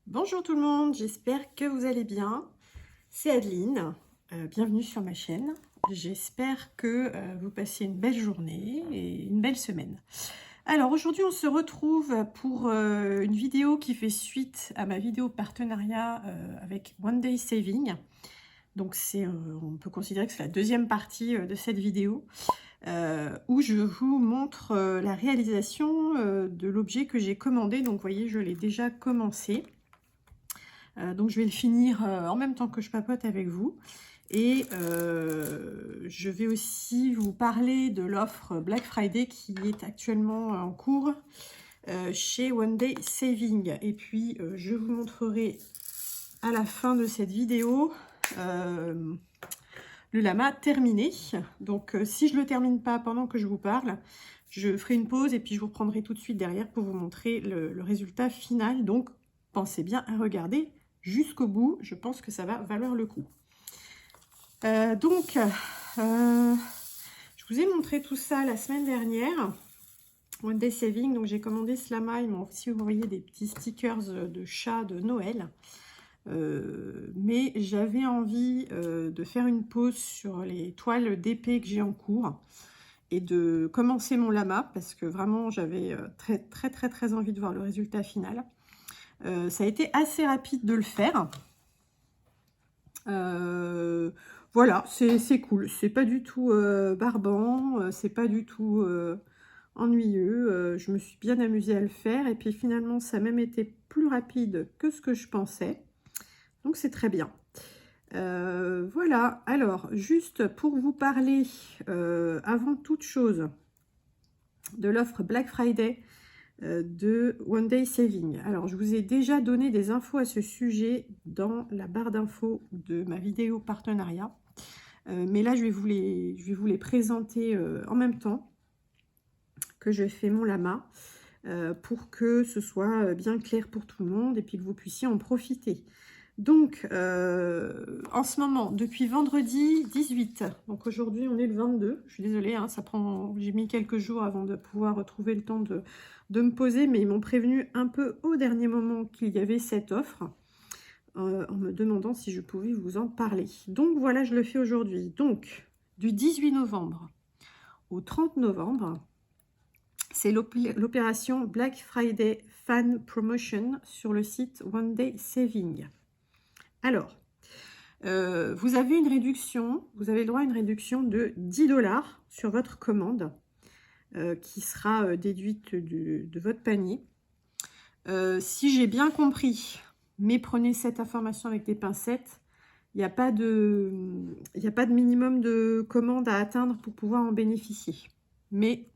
Bonjour tout le monde, j'espère que vous allez bien. C'est Adeline, bienvenue sur ma chaîne. J'espère que vous passez une belle journée et une belle semaine. Alors aujourd'hui on se retrouve pour une vidéo qui fait suite à ma vidéo partenariat avec One Day Saving. Donc on peut considérer que c'est la deuxième partie de cette vidéo. Où je vous montre la réalisation de l'objet que j'ai commandé. Donc vous voyez, je l'ai déjà commencé. Donc je vais le finir en même temps que je papote avec vous. Et je vais aussi vous parler de l'offre Black Friday qui est actuellement en cours chez One Day Saving. Et puis je vous montrerai à la fin de cette vidéo le lama terminé. Donc si je ne le termine pas pendant que je vous parle, je ferai une pause et puis je vous reprendrai tout de suite derrière pour vous montrer le résultat final. Donc pensez bien à regarder jusqu'au bout, je pense que ça va valoir le coup. Je vous ai montré tout ça la semaine dernière. One Day Saving, donc j'ai commandé ce lama, ils m'ont aussi envoyé des petits stickers de chat de Noël. Mais j'avais envie de faire une pause sur les toiles d'épée que j'ai en cours et de commencer mon lama parce que vraiment j'avais très envie de voir le résultat final. Ça a été assez rapide de le faire. Voilà, c'est cool, c'est pas du tout barbant, c'est pas du tout ennuyeux, je me suis bien amusée à le faire et puis finalement ça a même été plus rapide que ce que je pensais, donc c'est très bien. Voilà, alors juste pour vous parler avant toute chose de l'offre Black Friday de One Day Saving. Alors, je vous ai déjà donné des infos à ce sujet dans la barre d'infos de ma vidéo partenariat. Mais là, je vais vous les présenter en même temps que je fais mon lama pour que ce soit bien clair pour tout le monde et puis que vous puissiez en profiter. Donc, en ce moment, depuis vendredi 18, donc aujourd'hui on est le 22, je suis désolée, hein, j'ai mis quelques jours avant de pouvoir retrouver le temps de me poser, mais ils m'ont prévenu un peu au dernier moment qu'il y avait cette offre, en me demandant si je pouvais vous en parler. Donc voilà, je le fais aujourd'hui. Donc, du 18 novembre au 30 novembre, c'est l'opération Black Friday Fan Promotion sur le site One Day Saving. Alors, vous avez une réduction, vous avez le droit à une réduction de 10 $ sur votre commande qui sera déduite de votre panier. Si j'ai bien compris, mais prenez cette information avec des pincettes, il n'y a pas de minimum de commandes à atteindre pour pouvoir en bénéficier. Mais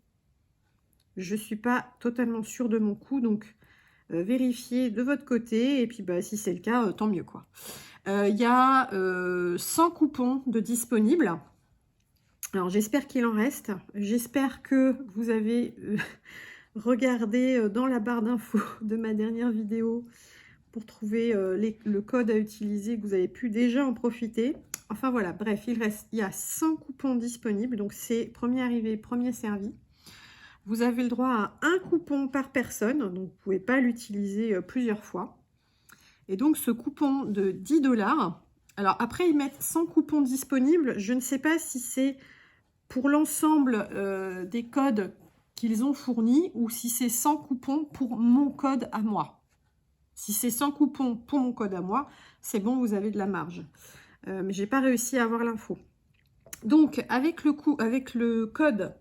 je ne suis pas totalement sûre de mon coût, donc vérifiez de votre côté, et puis bah, si c'est le cas, tant mieux quoi. Il y a 100 coupons de disponibles. Alors j'espère qu'il en reste. J'espère que vous avez regardé dans la barre d'infos de ma dernière vidéo pour trouver le code à utiliser, que vous avez pu déjà en profiter. Enfin voilà, bref, il y a 100 coupons disponibles. Donc c'est premier arrivé, premier servi. Vous avez le droit à un coupon par personne. Donc vous ne pouvez pas l'utiliser plusieurs fois. Et donc, ce coupon de 10 $, alors après, ils mettent 100 coupons disponibles. Je ne sais pas si c'est pour l'ensemble des codes qu'ils ont fournis ou si c'est 100 coupons pour mon code à moi. Si c'est 100 coupons pour mon code à moi, c'est bon, vous avez de la marge. Mais je n'ai pas réussi à avoir l'info. Donc, avec le code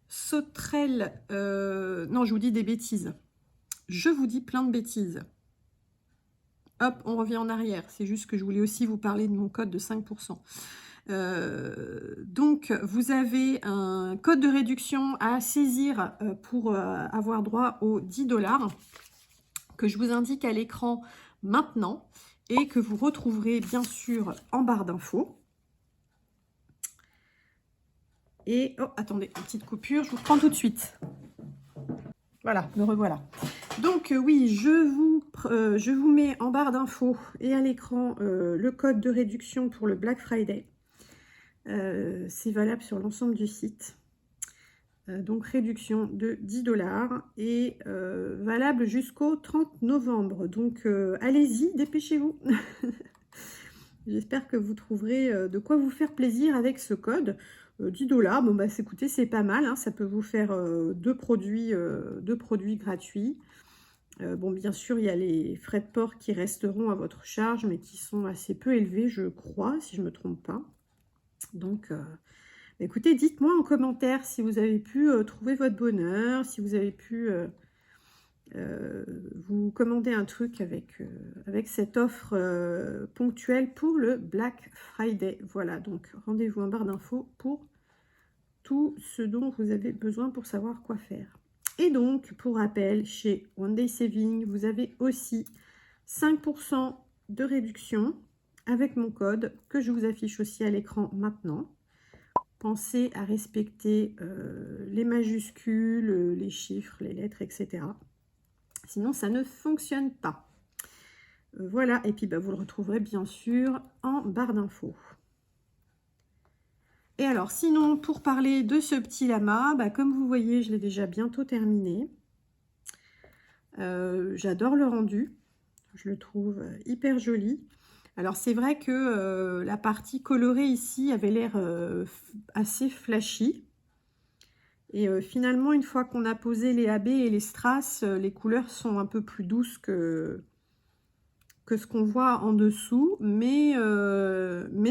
Sauterelle... non, je vous dis des bêtises. Je vous dis plein de bêtises. Hop, on revient en arrière. C'est juste que je voulais aussi vous parler de mon code de 5%. Donc, vous avez un code de réduction à saisir pour avoir droit aux 10 $ que je vous indique à l'écran maintenant et que vous retrouverez bien sûr en barre d'infos. Et, oh, attendez, une petite coupure, je vous reprends tout de suite. Voilà, me revoilà. Donc oui, je vous mets en barre d'infos et à l'écran le code de réduction pour le Black Friday. C'est valable sur l'ensemble du site. Donc réduction de 10 $ et valable jusqu'au 30 novembre. Donc allez-y, dépêchez-vous. J'espère que vous trouverez de quoi vous faire plaisir avec ce code. 10 $, bon bah écoutez, c'est pas mal, hein, ça peut vous faire deux produits gratuits. Bon, bien sûr, il y a les frais de port qui resteront à votre charge, mais qui sont assez peu élevés, je crois, si je ne me trompe pas. Donc, écoutez, dites-moi en commentaire si vous avez pu trouver votre bonheur, si vous avez pu vous commander un truc avec cette offre ponctuelle pour le Black Friday. Voilà, donc rendez-vous en barre d'infos pour tout ce dont vous avez besoin pour savoir quoi faire. Et donc, pour rappel, chez One Day Saving, vous avez aussi 5% de réduction avec mon code que je vous affiche aussi à l'écran maintenant. Pensez à respecter les majuscules, les chiffres, les lettres, etc. Sinon, ça ne fonctionne pas. Voilà, et puis bah, vous le retrouverez bien sûr en barre d'infos. Et alors, sinon, pour parler de ce petit lama, bah, comme vous voyez, je l'ai déjà bientôt terminé. J'adore le rendu. Je le trouve hyper joli. Alors, c'est vrai que la partie colorée ici avait l'air assez flashy. Et finalement, une fois qu'on a posé les AB et les strass, les couleurs sont un peu plus douces que ce qu'on voit en dessous. Mais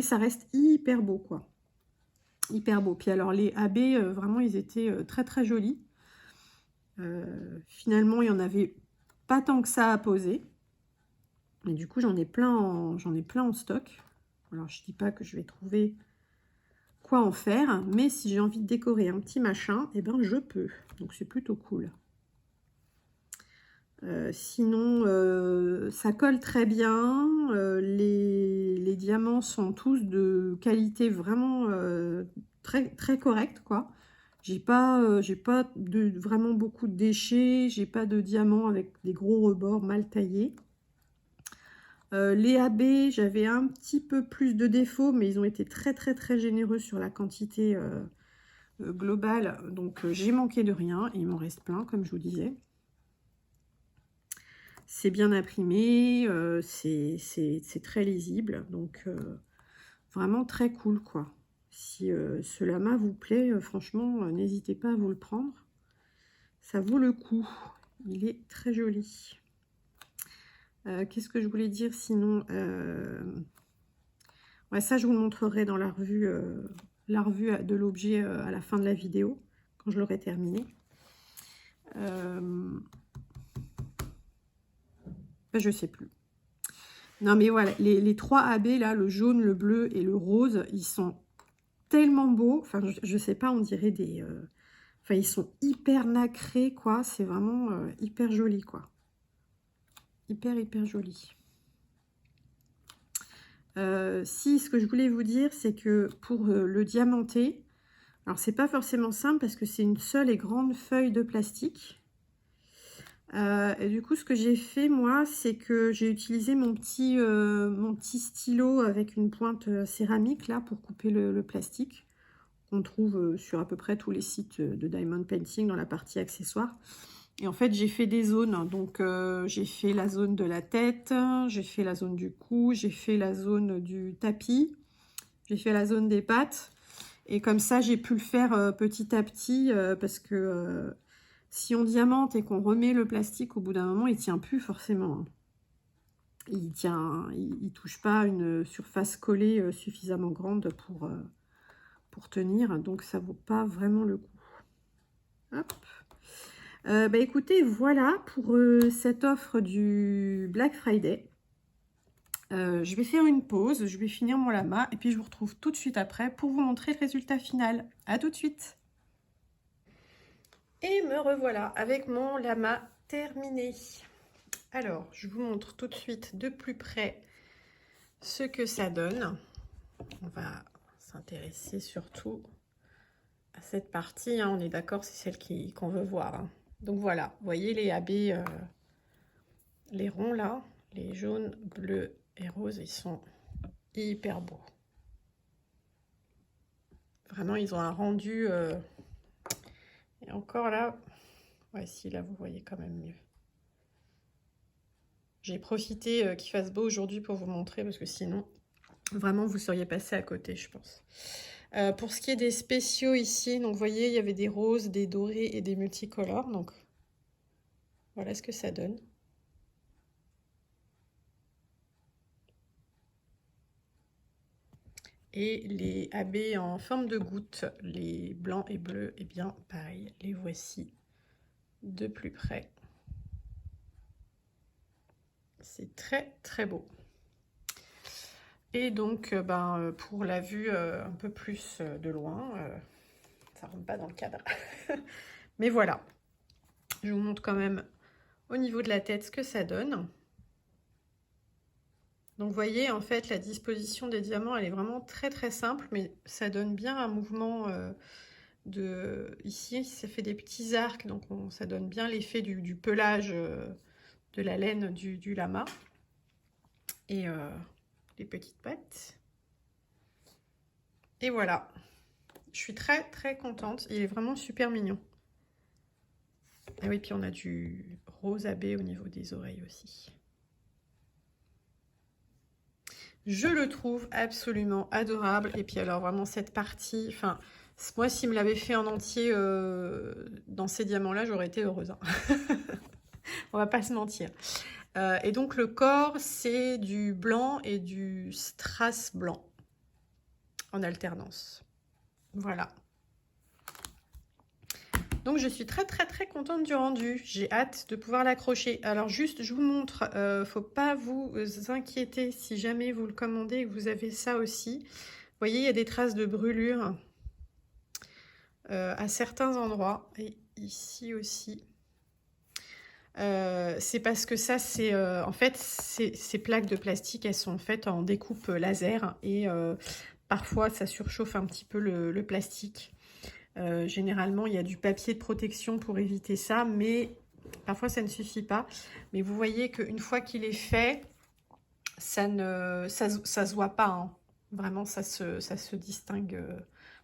ça reste hyper beau, quoi. Hyper beau. Puis alors les AB, vraiment, ils étaient très très jolis. Finalement, il n'y en avait pas tant que ça à poser. Et du coup, j'en ai plein en stock. Alors, je dis pas que je vais trouver quoi en faire, mais si j'ai envie de décorer un petit machin, eh ben je peux. Donc, c'est plutôt cool. Sinon, ça colle très bien. Les diamants sont tous de qualité vraiment très, très correcte, quoi. J'ai pas vraiment beaucoup de déchets. J'ai pas de diamants avec des gros rebords mal taillés. Les AB, j'avais un petit peu plus de défauts, mais ils ont été très, très, très généreux sur la quantité globale. Donc, j'ai manqué de rien. Il m'en reste plein, comme je vous disais. C'est bien imprimé, c'est très lisible, donc vraiment très cool, quoi. Si ce lama vous plaît, franchement, n'hésitez pas à vous le prendre. Ça vaut le coup. Il est très joli. Qu'est-ce que je voulais dire sinon ouais, ça, je vous le montrerai dans la revue de l'objet à la fin de la vidéo, quand je l'aurai terminé. Je sais plus. Non, mais voilà, les 3 AB, là, le jaune, le bleu et le rose, ils sont tellement beaux. Enfin, je sais pas, on dirait des... Enfin, ils sont hyper nacrés, quoi. C'est vraiment hyper joli, quoi. Hyper, hyper joli. Si, ce que je voulais vous dire, c'est que pour le diamanter, alors, c'est pas forcément simple parce que c'est une seule et grande feuille de plastique. Et du coup, ce que j'ai fait, moi, c'est que j'ai utilisé mon petit stylo avec une pointe céramique, là, pour couper le plastique. On trouve sur à peu près tous les sites de Diamond Painting dans la partie accessoires. Et en fait, j'ai fait des zones. Donc, j'ai fait la zone de la tête, j'ai fait la zone du cou, j'ai fait la zone du tapis, j'ai fait la zone des pattes. Et comme ça, j'ai pu le faire petit à petit parce que... si on diamante et qu'on remet le plastique, au bout d'un moment, il ne tient plus forcément. Il touche pas une surface collée suffisamment grande pour tenir. Donc, ça vaut pas vraiment le coup. Hop. Bah, écoutez, voilà pour cette offre du Black Friday. Je vais faire une pause, je vais finir mon lama et puis je vous retrouve tout de suite après pour vous montrer le résultat final. À tout de suite. Et me revoilà avec mon lama terminé. Alors, je vous montre tout de suite de plus près ce que ça donne. On va s'intéresser surtout à cette partie. Hein. On est d'accord, c'est celle qu'on veut voir. Hein. Donc voilà, vous voyez les AB, les ronds là, les jaunes, bleus et roses, ils sont hyper beaux. Vraiment, ils ont un rendu Et encore là, ouais, si là vous voyez quand même mieux. J'ai profité qu'il fasse beau aujourd'hui pour vous montrer parce que sinon, vraiment, vous seriez passé à côté, je pense. Pour ce qui est des spéciaux ici, donc vous voyez, il y avait des roses, des dorés et des multicolores. Donc voilà ce que ça donne. Et les AB en forme de goutte, les blancs et bleus, et bien pareil, les voici de plus près. C'est très très beau. Et donc pour la vue un peu plus de loin, ça rentre pas dans le cadre. Mais voilà, je vous montre quand même au niveau de la tête ce que ça donne. Donc vous voyez, en fait, la disposition des diamants, elle est vraiment très très simple, mais ça donne bien un mouvement Ici, ça fait des petits arcs, donc ça donne bien l'effet du pelage de la laine du lama. Et les petites pattes. Et voilà. Je suis très très contente. Il est vraiment super mignon. Ah oui, puis on a du rose AB au niveau des oreilles aussi. Je le trouve absolument adorable. Et puis alors vraiment cette partie, enfin, moi s'il me l'avait fait en entier dans ces diamants-là, j'aurais été heureuse. Hein. On va pas se mentir. Et donc le corps, c'est du blanc et du strass blanc en alternance. Voilà. Donc je suis très très très contente du rendu. J'ai hâte de pouvoir l'accrocher. Alors juste, je vous montre, faut pas vous inquiéter si jamais vous le commandez et que vous avez ça aussi. Vous voyez, il y a des traces de brûlure à certains endroits et ici aussi. C'est parce que ça, c'est en fait, ces plaques de plastique, elles sont faites en découpe laser et parfois ça surchauffe un petit peu le plastique. Généralement, il y a du papier de protection pour éviter ça, mais parfois ça ne suffit pas. Mais vous voyez qu'une fois qu'il est fait, ça se voit pas. Hein. Vraiment, ça se distingue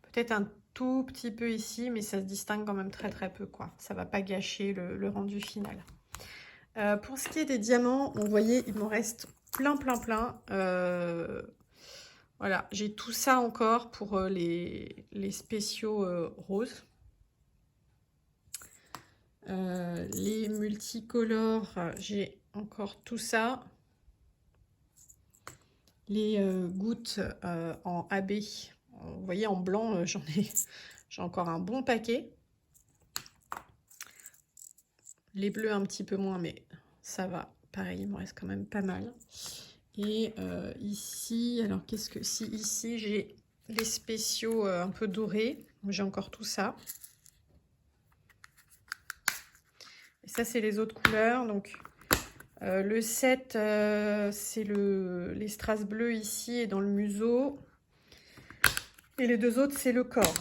peut-être un tout petit peu ici, mais ça se distingue quand même très très peu, quoi. Ça va pas gâcher le rendu final. Pour ce qui est des diamants, vous voyez, il m'en reste plein. Voilà, j'ai tout ça encore pour les spéciaux roses. Les multicolores, j'ai encore tout ça. Les gouttes en AB, vous voyez, en blanc, j'ai encore un bon paquet. Les bleus un petit peu moins, mais ça va. Pareil, il me reste quand même pas mal. Et ici, alors qu'est-ce que... Si, ici, j'ai les spéciaux un peu dorés. J'ai encore tout ça. Et ça, c'est les autres couleurs. Donc, le 7, c'est les strass bleus ici et dans le museau. Et les deux autres, c'est le corps.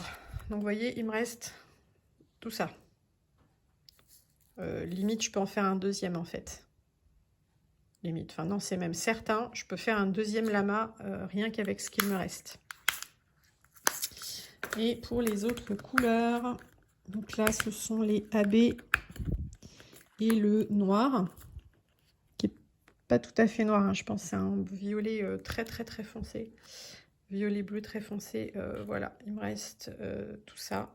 Donc, vous voyez, il me reste tout ça. Limite, je peux en faire un deuxième, en fait. Limite, enfin non, c'est même certain. Je peux faire un deuxième lama rien qu'avec ce qu'il me reste. Et pour les autres couleurs, donc là, ce sont les AB et le noir, qui est pas tout à fait noir, hein, je pense, c'est un violet très foncé, violet bleu très foncé. Voilà, il me reste tout ça.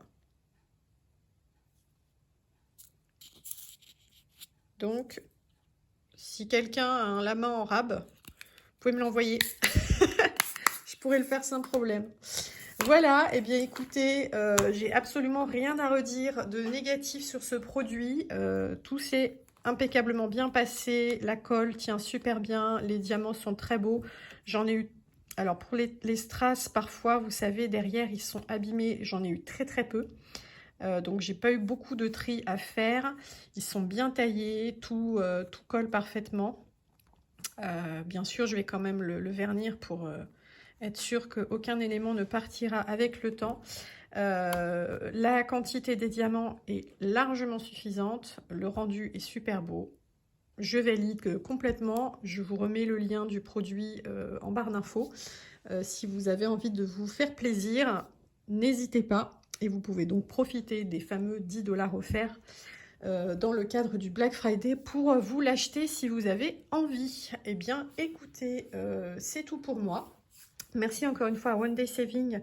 Donc, si quelqu'un a un lama en rab, vous pouvez me l'envoyer. Je pourrais le faire sans problème. Voilà, et bien écoutez, j'ai absolument rien à redire de négatif sur ce produit. Tout s'est impeccablement bien passé, la colle tient super bien, les diamants sont très beaux. J'en ai eu, alors pour les strass, parfois, vous savez, derrière, ils sont abîmés, j'en ai eu très peu. Donc j'ai pas eu beaucoup de tri à faire. Ils sont bien taillés, tout colle parfaitement. Bien sûr, je vais quand même le vernir pour... être sûr qu'aucun élément ne partira avec le temps. La quantité des diamants est largement suffisante. Le rendu est super beau. Je valide complètement. Je vous remets le lien du produit en barre d'infos. Si vous avez envie de vous faire plaisir, n'hésitez pas. Et vous pouvez donc profiter des fameux 10 $ offerts dans le cadre du Black Friday pour vous l'acheter si vous avez envie. Eh bien, écoutez, c'est tout pour moi. Merci encore une fois à One Day Saving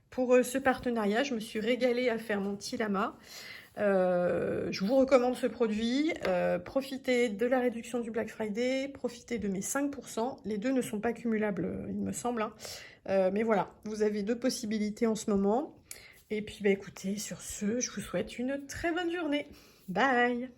pour ce partenariat. Je me suis régalée à faire mon petit lama. Je vous recommande ce produit. Profitez de la réduction du Black Friday, profitez de mes 5%. Les deux ne sont pas cumulables, il me semble, hein. Mais voilà, vous avez deux possibilités en ce moment. Et puis, bah, écoutez, sur ce, je vous souhaite une très bonne journée. Bye!